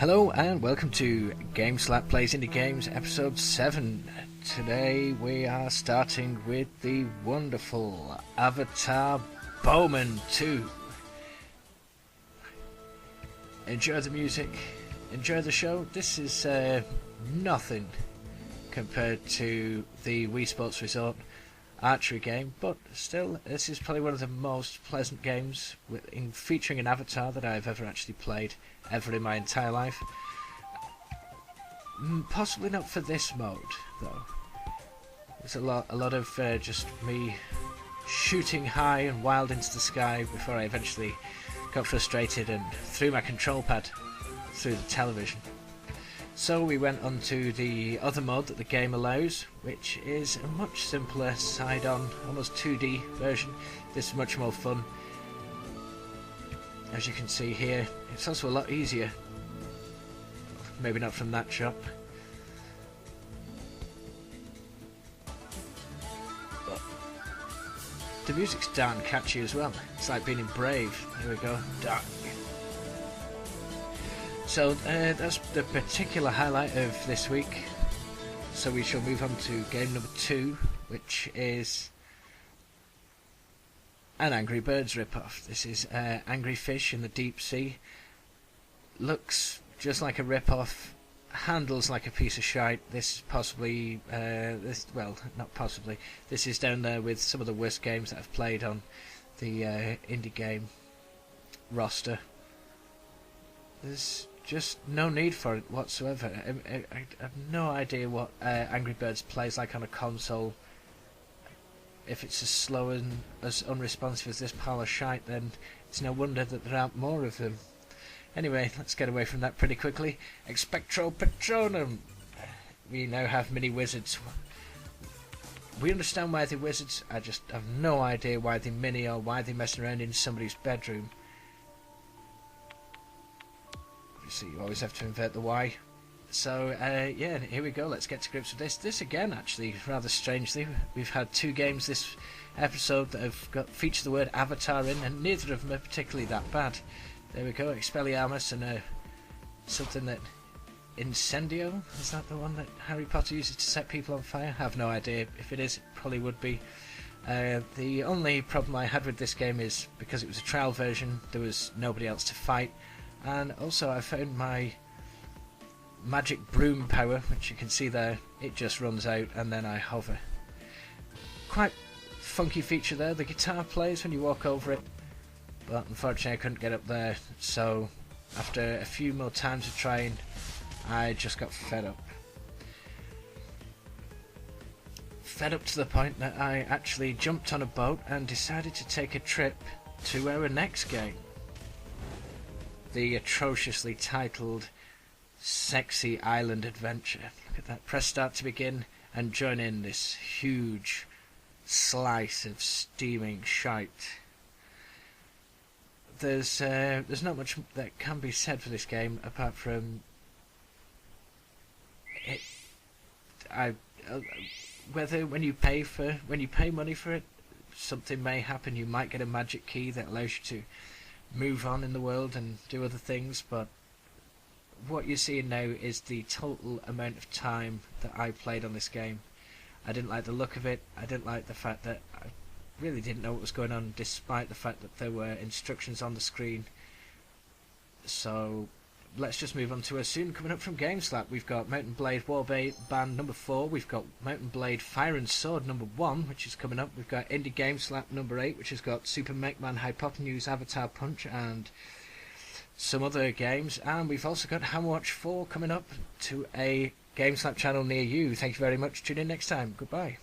Hello and welcome to Gameslap Plays Indie Games episode 7. Today we are starting with the wonderful Avatar Bowman 2. Enjoy the music, enjoy the show. This is nothing compared to the Wii Sports Resort archery game, but still this is probably one of the most pleasant games featuring an avatar that I've ever actually played ever in my entire life. Possibly not for this mode though. There's a lot of just me shooting high and wild into the sky before I eventually got frustrated and threw my control pad through the television. So we went on to the other mode that the game allows, which is a much simpler side-on, almost 2D version. This is much more fun. As you can see here, it's also a lot easier. Maybe not from that shot. But the music's darn catchy as well. It's like being in Brave. Here we go. Darn. So that's the particular highlight of this week. So we shall move on to game number 2, which is an Angry Birds ripoff. This is Angry Fish in the Deep Sea. Looks just like a ripoff, handles like a piece of shite. This is possibly, not possibly, this is down there with some of the worst games that I've played on the indie game roster. There's just no need for it whatsoever. I have no idea what Angry Birds plays like on a console. If it's as slow and as unresponsive as this pile of shite, then it's no wonder that there aren't more of them. Anyway, let's get away from that pretty quickly. Expectro Patronum! We now have mini wizards. We understand why they're wizards, I just have no idea why they're mini or why they're messing around in somebody's bedroom. So you always have to invert the Y. So yeah, here we go, let's get to grips with this. This again, actually, rather strangely, we've had 2 games this episode that have featured the word Avatar in, and neither of them are particularly that bad. There we go, Expelliarmus and something that... Incendio? Is that the one that Harry Potter uses to set people on fire? I have no idea. If it is, it probably would be. The only problem I had with this game is, because it was a trial version, there was nobody else to fight. And also I found my magic broom power, which you can see there, it just runs out and then I hover. Quite funky feature there, the guitar plays when you walk over it, but unfortunately I couldn't get up there, so after a few more times of trying, I just got fed up. Fed up to the point that I actually jumped on a boat and decided to take a trip to our next game. The atrociously titled Sexy Island Adventure. Look at that. Press start to begin and join in this huge slice of steaming shite. There's not much that can be said for this game apart from it. Whether when you pay money for it, something may happen. You might get a magic key that allows you to move on in the world and do other things, but what you're seeing now is the total amount of time that I played on this game. I didn't like the look of it. I didn't like the fact that I really didn't know what was going on, despite the fact that there were instructions on the screen. So let's just move on to a soon coming up from Gameslap. We've got Mountain Blade Warband number 4, we've got Mountain Blade Fire and Sword number 1, which is coming up, we've got Indie Gameslap number 8, which has got Super Mech-Man Hypotenuse, Avatar Punch and some other games, and we've also got Hammerwatch 4 coming up to a Gameslap channel near you. Thank you very much, tune in next time, goodbye.